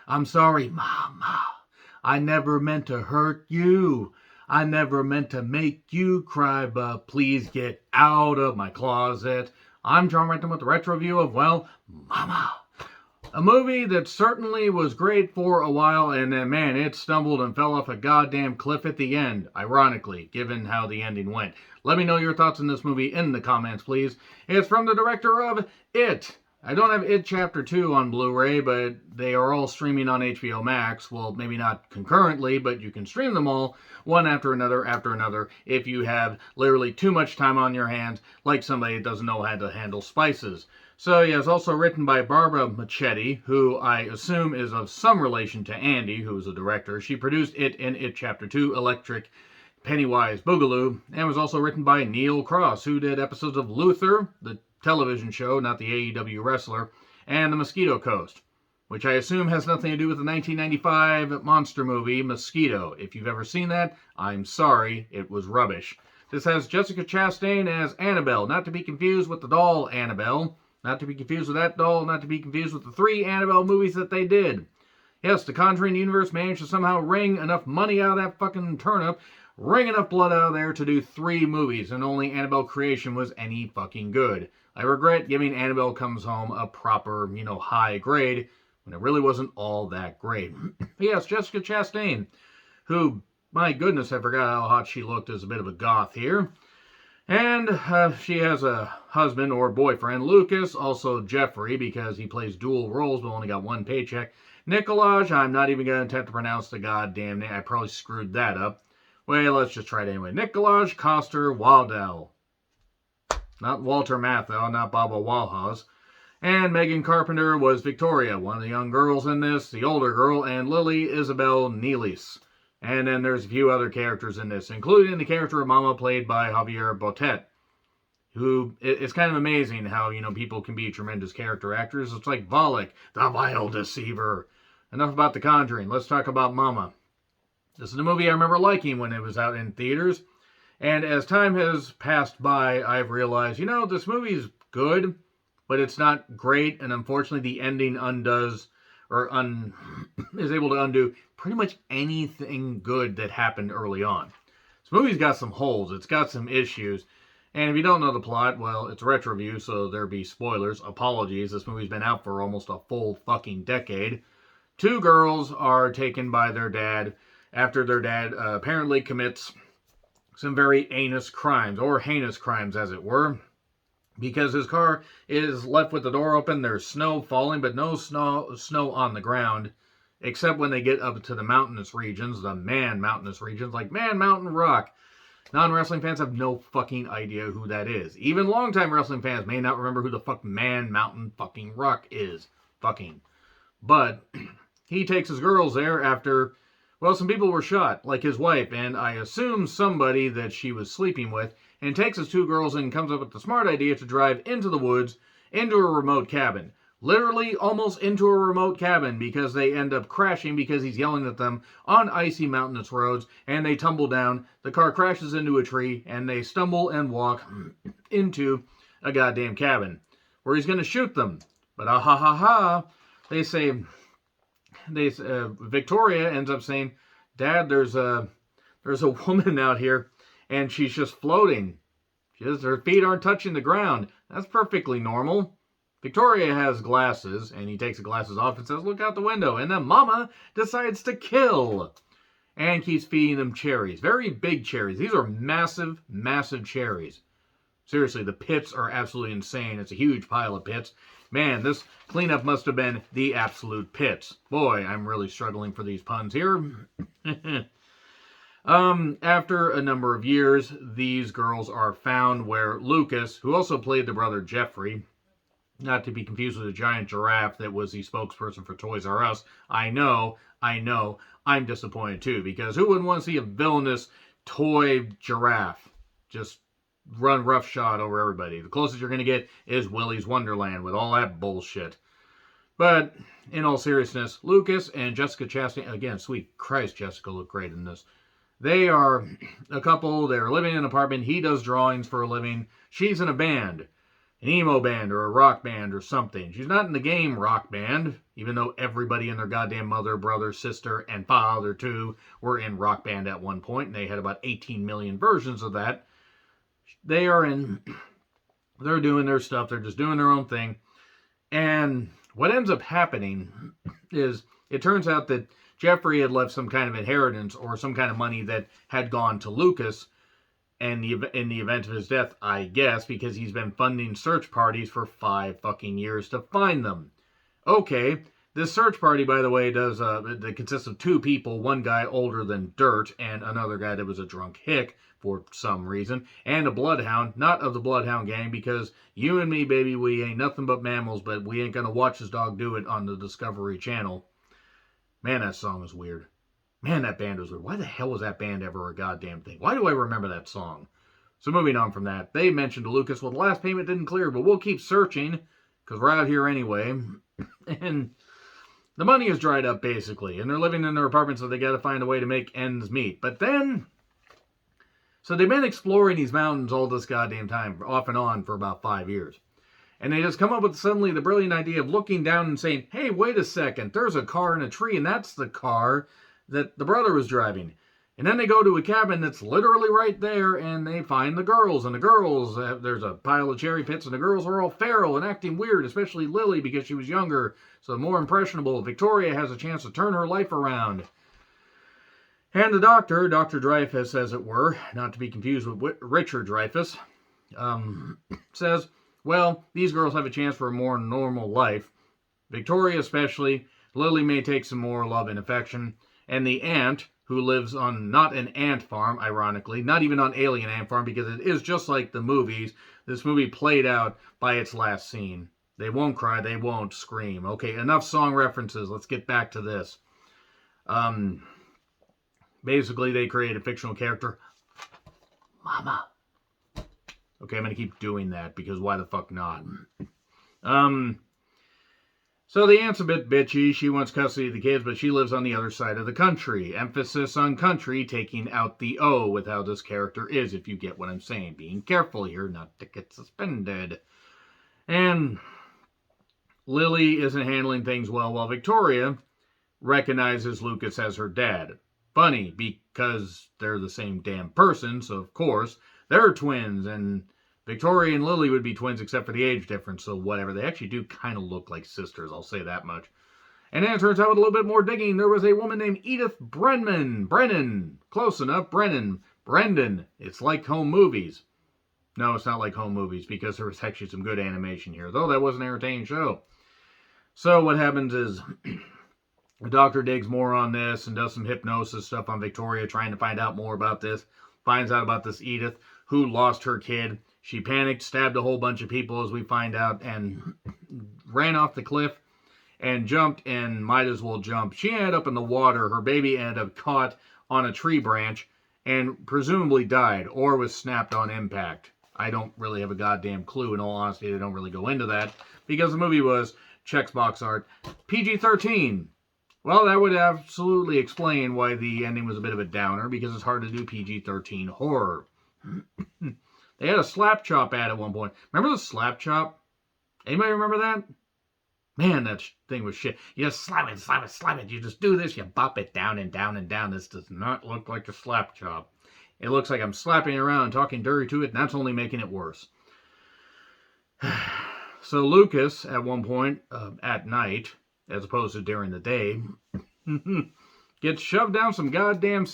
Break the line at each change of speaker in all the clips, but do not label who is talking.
I'm sorry, Mama. I never meant to hurt you. I never meant to make you cry, but please get out of my closet. I'm John Renton with the retro review of, well, Mama. A movie that certainly was great for a while, and then, man, it stumbled and fell off a goddamn cliff at the end, ironically, given how the ending went. Let me know your thoughts on this movie in the comments, please. It's from the director of It. I don't have It Chapter 2 on Blu-ray, but they are all streaming on HBO Max. Well, maybe not concurrently, but you can stream them all, one after another, if you have literally too much time on your hands, like somebody that doesn't know how to handle spices. So, yeah, it's also written by Barbara Machetti, who I assume is of some relation to Andy, who is a director. She produced It in It Chapter 2, Electric Pennywise Boogaloo, and was also written by Neil Cross, who did episodes of Luther, the television show, not the AEW wrestler, and The Mosquito Coast, which I assume has nothing to do with the 1995 monster movie, Mosquito. If you've ever seen that, I'm sorry, it was rubbish. This has Jessica Chastain as Annabelle, not to be confused with the doll Annabelle, not to be confused with that doll, not to be confused with the 3 Annabelle movies that they did. Yes, the Conjuring universe managed to somehow wring enough money out of that fucking turnip, wring enough blood out of there to do 3 movies, and only Annabelle Creation was any fucking good. I regret giving Annabelle Comes Home a proper, high grade, when it really wasn't all that great. Yes, Jessica Chastain, who, my goodness, I forgot how hot she looked as a bit of a goth here. And she has a husband or boyfriend, Lucas, also Jeffrey, because he plays dual roles but only got 1 paycheck. Nicolaj, I'm not even going to attempt to pronounce the goddamn name. I probably screwed that up. Well, let's just try it anyway. Nicolaj Coster-Waldau. Not Walter Matthau, not Baba Walhaus. And Megan Carpenter was Victoria, one of the young girls in this, the older girl, and Lily Isabel Nealis. And then there's a few other characters in this, including the character of Mama, played by Javier Botet, who, it's kind of amazing how, people can be tremendous character actors. It's like Valak, the vile deceiver. Enough about The Conjuring. Let's talk about Mama. This is a movie I remember liking when it was out in theaters. And as time has passed by, I've realized, this movie's good, but it's not great. And unfortunately, the ending is able to undo pretty much anything good that happened early on. This movie's got some holes. It's got some issues. And if you don't know the plot, well, it's a retro review, so there'll be spoilers. Apologies. This movie's been out for almost a full fucking decade. 2 girls are taken by their dad after their dad apparently commits some very heinous crimes as it were, because his car is left with the door open. There's snow falling, but no snow on the ground, except when they get up to the mountainous regions, the mountainous regions, like Man Mountain Rock. Non-wrestling fans have no fucking idea who that is. Even longtime wrestling fans may not remember who the fuck Man Mountain fucking Rock is. But he takes his girls there after, well, some people were shot, like his wife, and I assume somebody that she was sleeping with, and takes his 2 girls and comes up with the smart idea to drive into the woods, into a remote cabin. Literally almost into a remote cabin, because they end up crashing because he's yelling at them on icy mountainous roads, and they tumble down. The car crashes into a tree, and they stumble and walk into a goddamn cabin, where he's going to shoot them. But they say... Victoria ends up saying, "Dad, there's a woman out here, and she's just floating. Her feet aren't touching the ground." That's perfectly normal. Victoria has glasses, and he takes the glasses off and says, "Look out the window." And then Mama decides to kill, and keeps feeding them cherries. Very big cherries. These are massive, massive cherries. Seriously, the pits are absolutely insane. It's a huge pile of pits. Man, this cleanup must have been the absolute pits. Boy, I'm really struggling for these puns here. After a number of years, these girls are found where Lucas, who also played the brother Jeffrey, not to be confused with the giant giraffe that was the spokesperson for Toys R Us. I know, I'm disappointed too, because who wouldn't want to see a villainous toy giraffe just run roughshod over everybody? The closest you're going to get is Willy's Wonderland with all that bullshit. But in all seriousness, Lucas and Jessica Chastain, again, sweet Christ, Jessica looked great in this. They are a couple. They're living in an apartment. He does drawings for a living. She's in a band. an emo band or a rock band or something. She's not in the game Rock Band, even though everybody and their goddamn mother, brother, sister, and father too were in Rock Band at one point, and they had about 18 million versions of that. They're doing their stuff. They're just doing their own thing. And what ends up happening is it turns out that Jeffrey had left some kind of inheritance or some kind of money that had gone to Lucas in the event of his death, I guess, because he's been funding search parties for 5 fucking years to find them. Okay, this search party, by the way, that consists of 2 people, one guy older than dirt, and another guy that was a drunk hick for some reason, and a bloodhound, not of the Bloodhound Gang, because you and me, baby, we ain't nothing but mammals, but we ain't gonna watch this dog do it on the Discovery Channel. Man, that song was weird. Man, that band was weird. Why the hell was that band ever a goddamn thing? Why do I remember that song? So moving on from that, they mentioned to Lucas, well, the last payment didn't clear, but we'll keep searching, because we're out here anyway. And the money is dried up, basically, and they're living in their apartment, so they got to find a way to make ends meet. But then, so they've been exploring these mountains all this goddamn time, off and on, for about 5 years. And they just come up with suddenly the brilliant idea of looking down and saying, hey, wait a second, there's a car in a tree, and that's the car that the brother was driving. And then they go to a cabin that's literally right there, and they find the girls. And the girls, there's a pile of cherry pits, and the girls are all feral and acting weird, especially Lily, because she was younger, so more impressionable. Victoria has a chance to turn her life around. And the doctor, Dr. Dreyfus, as it were, not to be confused with Richard Dreyfus, says, well, these girls have a chance for a more normal life. Victoria especially. Lily may take some more love and affection. And the aunt, who lives on not an ant farm, ironically, not even on Alien Ant Farm, because it is just like the movies. This movie played out by its last scene. They won't cry, they won't scream. Okay, enough song references. Let's get back to this. Basically, they create a fictional character, Mama. Okay, I'm going to keep doing that, because why the fuck not? So the aunt's a bit bitchy. She wants custody of the kids, but she lives on the other side of the country. Emphasis on country, taking out the O with how this character is, if you get what I'm saying. Being careful here not to get suspended. And Lily isn't handling things well, while Victoria recognizes Lucas as her dad. Funny, because they're the same damn person, so of course, they're twins, and Victoria and Lily would be twins except for the age difference, so whatever. They actually do kind of look like sisters, I'll say that much. And then it turns out with a little bit more digging, there was a woman named Edith Brennan. Close enough, Brendan. It's like Home Movies. No, it's not like Home Movies, because there was actually some good animation here, though that was an entertaining show. So what happens is, the doctor digs more on this and does some hypnosis stuff on Victoria, trying to find out more about this. Finds out about this Edith, who lost her kid. She panicked, stabbed a whole bunch of people, as we find out, and ran off the cliff and jumped, and might as well jump. She ended up in the water. Her baby ended up caught on a tree branch and presumably died or was snapped on impact. I don't really have a goddamn clue. In all honesty, they don't really go into that, because the movie was, checks box art, PG-13. Well, that would absolutely explain why the ending was a bit of a downer, because it's hard to do PG-13 horror. They had a slap chop ad at one point. Remember the slap chop? Anybody remember that? Man, that thing was shit. You just slap it. You just do this, you bop it down and down and down. This does not look like a slap chop. It looks like I'm slapping it around and talking dirty to it, and that's only making it worse. So Lucas, at one point, at night, as opposed to during the day, gets shoved down some goddamn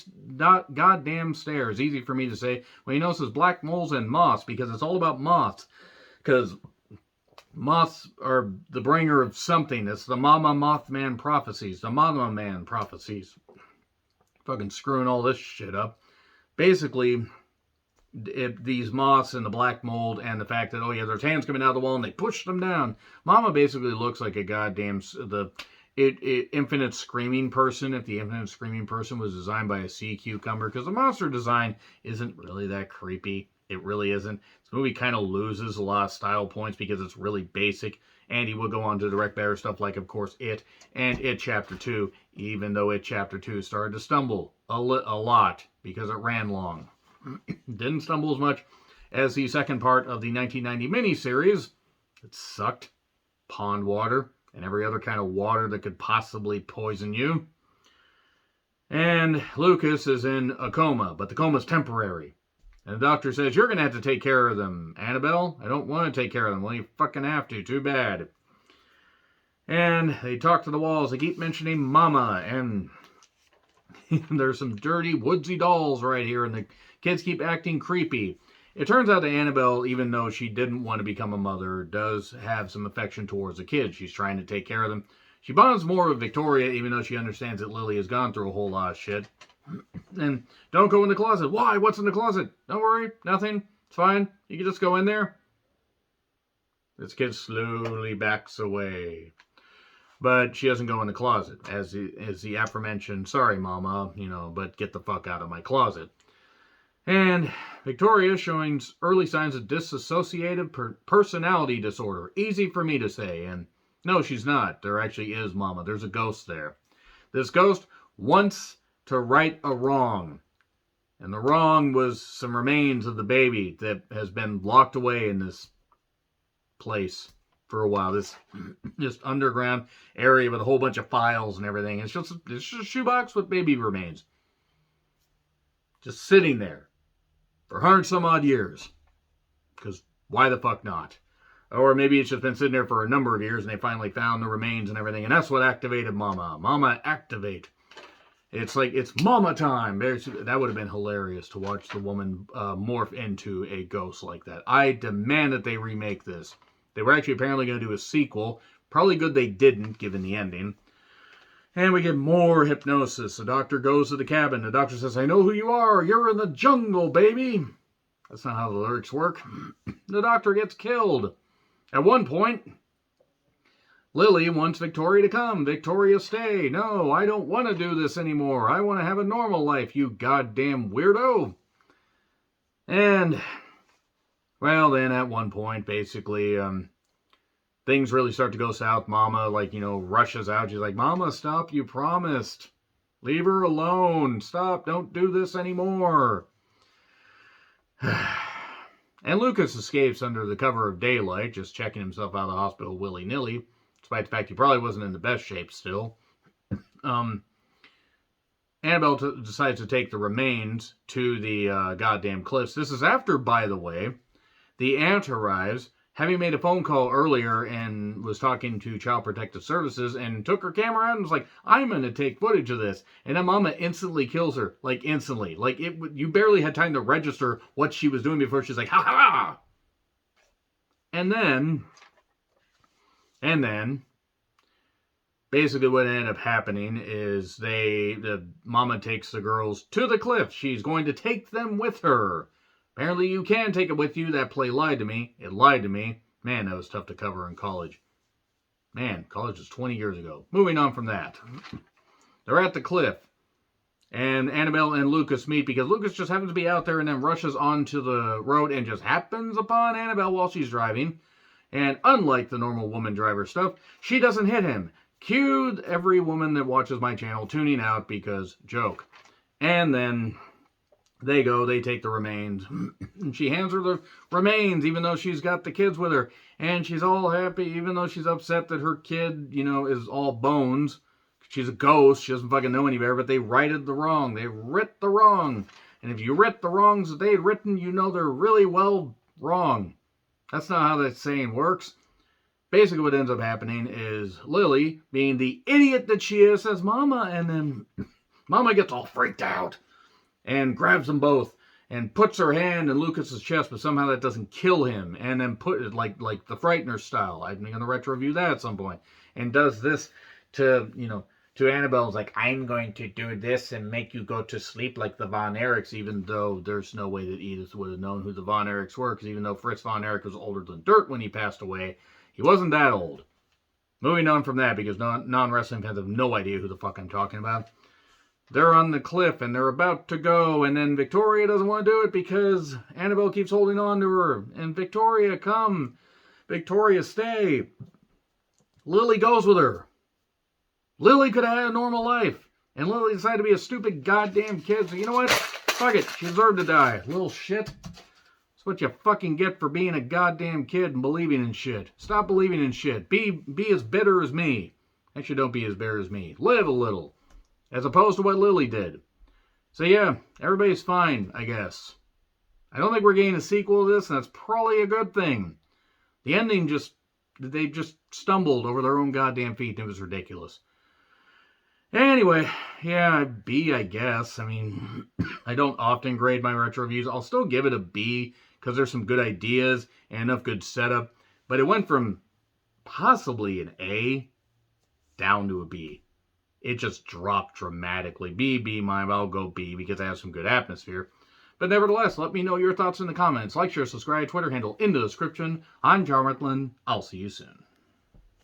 stairs. Easy for me to say. When he notices black moles and moths, because it's all about moths. Because moths are the bringer of something. It's the Mothman prophecies. The MothMama prophecies. Fucking screwing all this shit up. Basically, these moths and the black mold and the fact that, oh yeah, there's hands coming out of the wall and they push them down. Mama basically looks like a goddamn... Infinite Screaming Person, if the Infinite Screaming Person was designed by a sea cucumber, because the monster design isn't really that creepy. It really isn't. This movie kind of loses a lot of style points because it's really basic, and he will go on to direct better stuff like, of course, It and It Chapter 2, even though It Chapter 2 started to stumble a lot because it ran long. Didn't stumble as much as the second part of the 1990 miniseries, It sucked pond water and every other kind of water that could possibly poison you. And Lucas is in a coma, but the coma's temporary. And the doctor says, you're going to have to take care of them, Annabelle. I don't want to take care of them. Well, you fucking have to. Too bad. And they talk to the walls. They keep mentioning Mama. And there's some dirty, woodsy dolls right here. And the kids keep acting creepy. It turns out that Annabelle, even though she didn't want to become a mother, does have some affection towards the kids. She's trying to take care of them. She bonds more with Victoria, even though she understands that Lily has gone through a whole lot of shit. And don't go in the closet. Why? What's in the closet? Don't worry. Nothing. It's fine. You can just go in there. This kid slowly backs away. But she doesn't go in the closet. As the aforementioned, sorry, Mama, but get the fuck out of my closet. And Victoria showing early signs of dissociative personality disorder. Easy for me to say. And no, she's not. There actually is Mama. There's a ghost there. This ghost wants to right a wrong. And the wrong was some remains of the baby that has been locked away in this place for a while. This just underground area with a whole bunch of files and everything. It's just a shoebox with baby remains. Just sitting there for 100-some odd years. Because why the fuck not? Or maybe it's just been sitting there for a number of years and they finally found the remains and everything. And that's what activated Mama. Mama activate. It's like, it's Mama time. That would have been hilarious to watch the woman morph into a ghost like that. I demand that they remake this. They were actually apparently going to do a sequel. Probably good they didn't, given the ending. And we get more hypnosis. The doctor goes to the cabin. The doctor says, I know who you are. You're in the jungle, baby. That's not how the lyrics work. The doctor gets killed. At one point, Lily wants Victoria to come. Victoria, stay. No, I don't want to do this anymore. I want to have a normal life, you goddamn weirdo. And, well, then at one point, basically, things really start to go south. Mama, rushes out. She's like, Mama, stop. You promised. Leave her alone. Stop. Don't do this anymore. And Lucas escapes under the cover of daylight, just checking himself out of the hospital willy-nilly, despite the fact he probably wasn't in the best shape still. Annabelle decides to take the remains to the goddamn cliffs. This is after, by the way, the aunt arrives, having made a phone call earlier and was talking to Child Protective Services and took her camera out and was like, I'm going to take footage of this. And then Mama instantly kills her. Instantly. You barely had time to register what she was doing before she's like, ha ha! And then, basically what ended up happening is the Mama takes the girls to the cliff. She's going to take them with her. Apparently you can take it with you. That play lied to me. It lied to me. Man, that was tough to cover in college. Man, college was 20 years ago. Moving on from that. They're at the cliff. And Annabelle and Lucas meet because Lucas just happens to be out there and then rushes onto the road and just happens upon Annabelle while she's driving. And unlike the normal woman driver stuff, she doesn't hit him. Cue every woman that watches my channel tuning out because joke. And then they take the remains. And she hands her the remains, even though she's got the kids with her. And she's all happy, even though she's upset that her kid, is all bones. She's a ghost. She doesn't fucking know any better, but they righted the wrong. They writ the wrong. And if you writ the wrongs that they'd written, they're really well wrong. That's not how that saying works. Basically what ends up happening is Lily, being the idiot that she is, says, Mama, and then Mama gets all freaked out. And grabs them both and puts her hand in Lucas's chest, but somehow that doesn't kill him. And then put it like the Frightener style. I'm going to retro review that at some point. And does this to Annabelle. Like, I'm going to do this and make you go to sleep like the Von Erichs, even though there's no way that Edith would have known who the Von Erichs were. Because even though Fritz Von Erich was older than dirt when he passed away, he wasn't that old. Moving on from that, because non-wrestling fans have no idea who the fuck I'm talking about. They're on the cliff, and they're about to go, and then Victoria doesn't want to do it because Annabelle keeps holding on to her. And Victoria, come. Victoria, stay. Lily goes with her. Lily could have had a normal life. And Lily decided to be a stupid goddamn kid. So you know what? Fuck it. She deserved to die. Little shit. what you fucking get for being a goddamn kid and believing in shit. Stop believing in shit. Be as bitter as me. Actually, don't be as bitter as me. Live a little. As opposed to what Lily did. So yeah, everybody's fine, I guess. I don't think we're getting a sequel to this, and that's probably a good thing. The ending they just stumbled over their own goddamn feet, and it was ridiculous. Anyway, yeah, B, I guess. I mean, I don't often grade my retro reviews. I'll still give it a B, because there's some good ideas and enough good setup. But it went from possibly an A down to a B. It just dropped dramatically. B, I'll go B, because I have some good atmosphere. But nevertheless, let me know your thoughts in the comments. Like, share, subscribe, Twitter handle in the description. I'm John Ritlin. I'll see you soon.